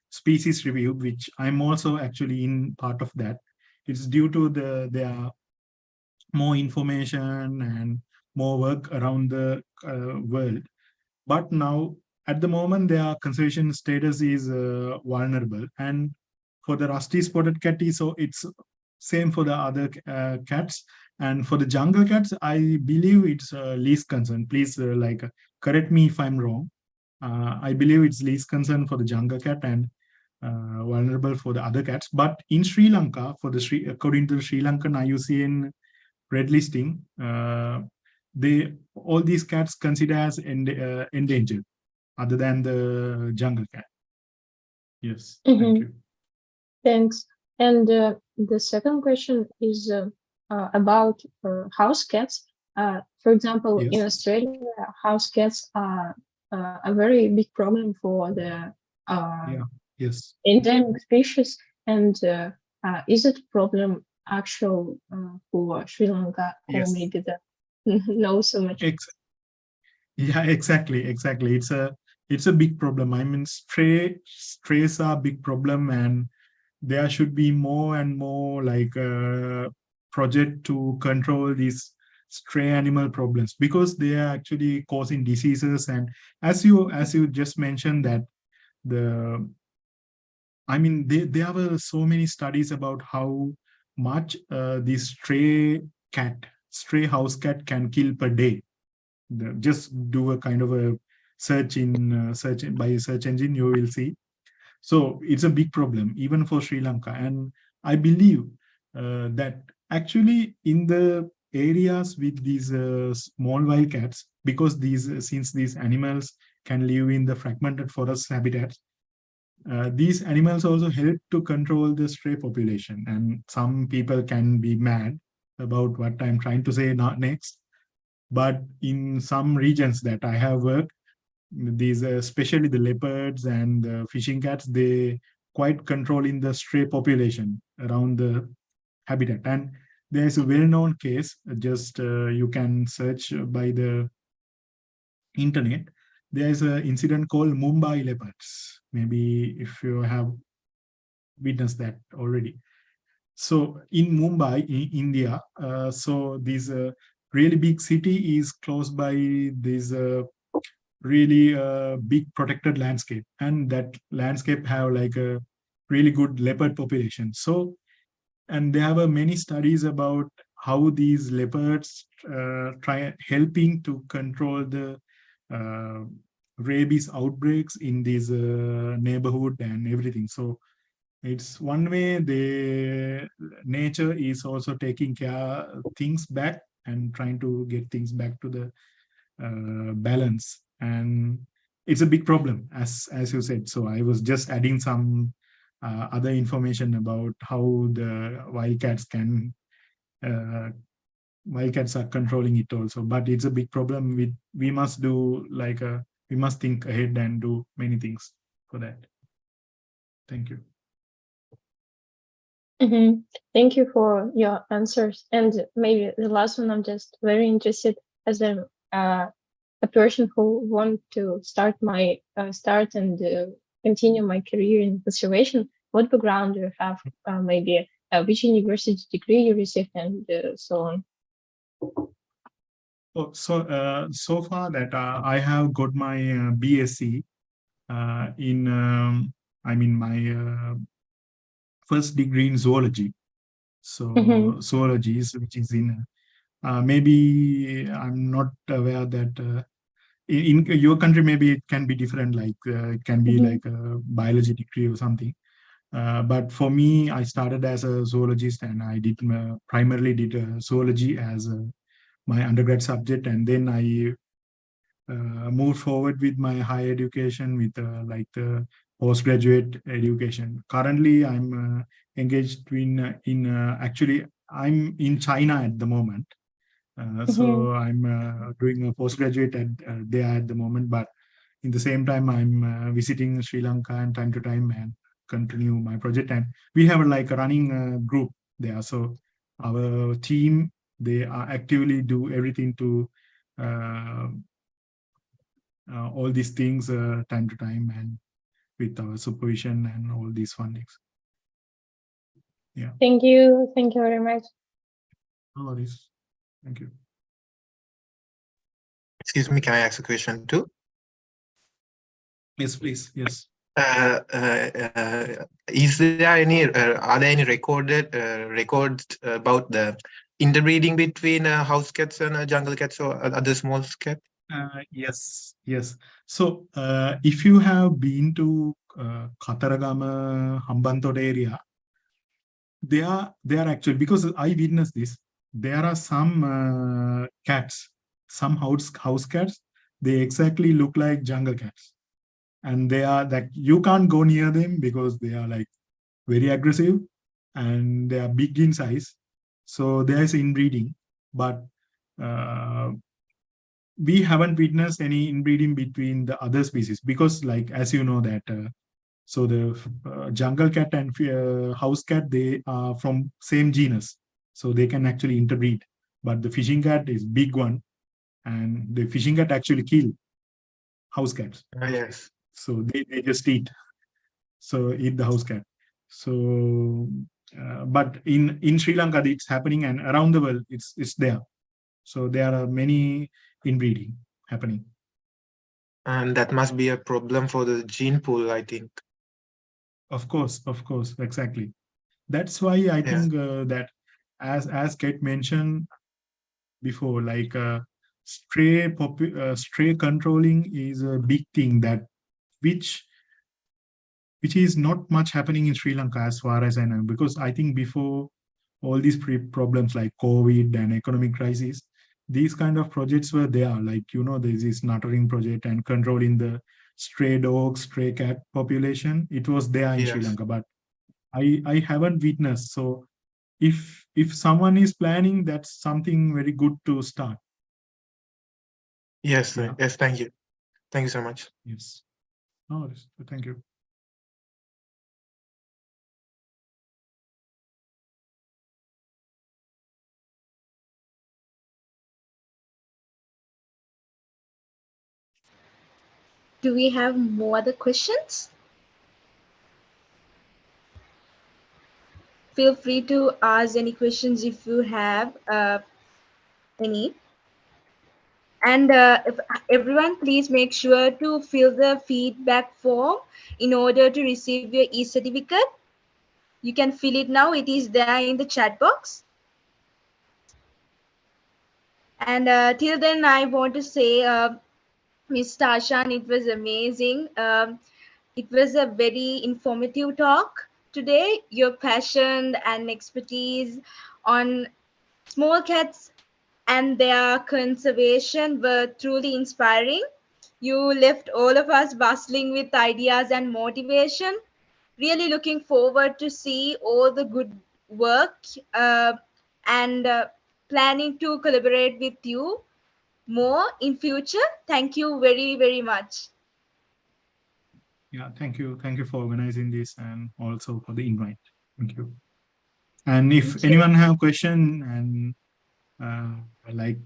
species review, which I'm also actually in part of that. It's due to their more information and more work around the world. But now, at the moment, their conservation status is vulnerable. And for the rusty spotted cat, so it's same for the other cats. And for the jungle cats, I believe it's least concern. Please, correct me if I'm wrong. I believe it's least concern for the jungle cat and vulnerable for the other cats. But in Sri Lanka, according to the Sri Lankan IUCN red listing, all these cats consider as endangered, other than the jungle cat. Yes, thank you. Thanks. And the second question is about house cats. For example, Yes. in Australia, house cats are a very big problem for the Yes. endemic species. And is it a problem actual for Sri Lanka, or Yes. maybe that no so much? Yeah, exactly. It's a big problem. I mean, strays are a big problem, and there should be more and more like project to control these stray animal problems, because they are actually causing diseases. And as you just mentioned that the I mean, there were so many studies about how much this stray house cat can kill per day. Just do a kind of a search by a search engine, you will see. So it's a big problem even for Sri Lanka. And I believe that actually in the areas with these small wild cats, because since these animals can live in the fragmented forest habitats, these animals also help to control the stray population. And some people can be mad about what I'm trying to say not next. But in some regions that I have worked, these especially the leopards and the fishing cats, they quite controlling the stray population around the habitat. And there's a well-known case, just you can search by the internet. There's an incident called Mumbai leopards. Maybe if you have witnessed that already. So in Mumbai, in India, so this really big city is close by this really big protected landscape, and that landscape have like a really good leopard population. So, and there are many studies about how these leopards try helping to control the uh, rabies outbreaks in this neighborhood and everything. So it's one way the nature is also taking care things back and trying to get things back to the balance. And it's a big problem, as you said. So I was just adding some other information about how the uh, wildcats are controlling it also. But it's a big problem. We must do like we must think ahead and do many things for that. Thank you. Thank you for your answers. And maybe the last one, I'm just very interested as a person who want to start and continue my career in conservation. What background do you have? Maybe which university degree you received, and so on. Oh, so far that I have got my BSc in I mean my first degree in zoology. So zoology is which is in maybe I'm not aware that in your country maybe it can be different, like it can be like a biology degree or something. But for me, I started as a zoologist, and I did primarily did zoology as my undergrad subject, and then I moved forward with my higher education with like the postgraduate education. Currently, I'm engaged in actually I'm in China at the moment. So I'm doing a postgraduate there at the moment, but in the same time, I'm visiting Sri Lanka and time to time and continue my project. And we have like a running group there. So our team, they are actively do everything to uh, all these things time to time and with our supervision and all these fundings. Yeah. Thank you. Thank you very much. No worries. Thank you. Excuse me, can I ask a question too? Yes, please. Yes. Is there any are there any recorded records about the interbreeding between house cats and jungle cats or other small cats? Yes. So if you have been to Kataragama, Hambantota area, they are actually, because I witnessed this, there are some cats, some house cats, they exactly look like jungle cats. And they are that you can't go near them because they are like very aggressive and they are big in size. So there is inbreeding, but we haven't witnessed any inbreeding between the other species because, like, as you know that so the jungle cat and house cat, they are from same genus, so they can actually interbreed. But the fishing cat is big one, and the fishing cat actually kill house cats. Yes. So they just eat the house cat. So but in Sri Lanka it's happening, and around the world it's there. So there are many inbreeding happening. And that must be a problem for the gene pool, I think. Of course, exactly. That's why I think that as Kate mentioned before, like stray controlling is a big thing that which is not much happening in Sri Lanka as far as I know, because I think before all these problems like COVID and economic crisis, these kind of projects were there, like, you know, there's this nuttering project and controlling the stray dog, stray cat population. It was there in Sri Yes. Lanka, but I haven't witnessed. So if someone is planning, that's something very good to start. Yes, sir. Yeah. Yes, thank you. Thank you so much. Yes. No worries. Thank you. Do we have more other questions? Feel free to ask any questions if you have any. And if everyone, please make sure to fill the feedback form in order to receive your e-certificate. You can fill it now. It is there in the chat box. And till then, I want to say, Ms. Tashan, it was amazing. It was a very informative talk today. Your passion and expertise on small cats and their conservation were truly inspiring. You left all of us bustling with ideas and motivation. Really looking forward to see all the good work and planning to collaborate with you more in future. Thank you very, very much. Yeah, thank you. Thank you for organizing this and also for the invite. Thank you. And if Thank you. anyone have question and like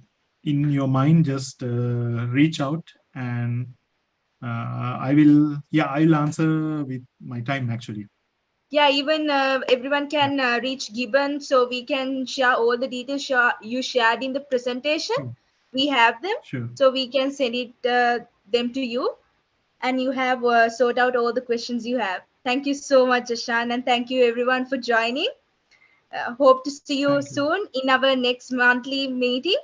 in your mind, just reach out and I will answer with my time actually. Yeah, even everyone can reach Gibbon, so we can share all the details you shared in the presentation. Sure. We have them, Sure. so we can send it them to you, and you have sort out all the questions you have. Thank you so much, Ashan, and thank you everyone for joining. Hope to see you Thank you. soon in our next monthly meeting,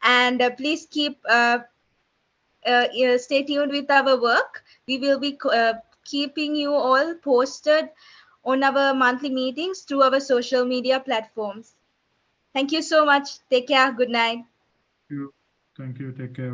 and please keep stay tuned with our work. We will be keeping you all posted on our monthly meetings through our social media platforms. Thank you so much. Take care. Good night. Thank you. Take care.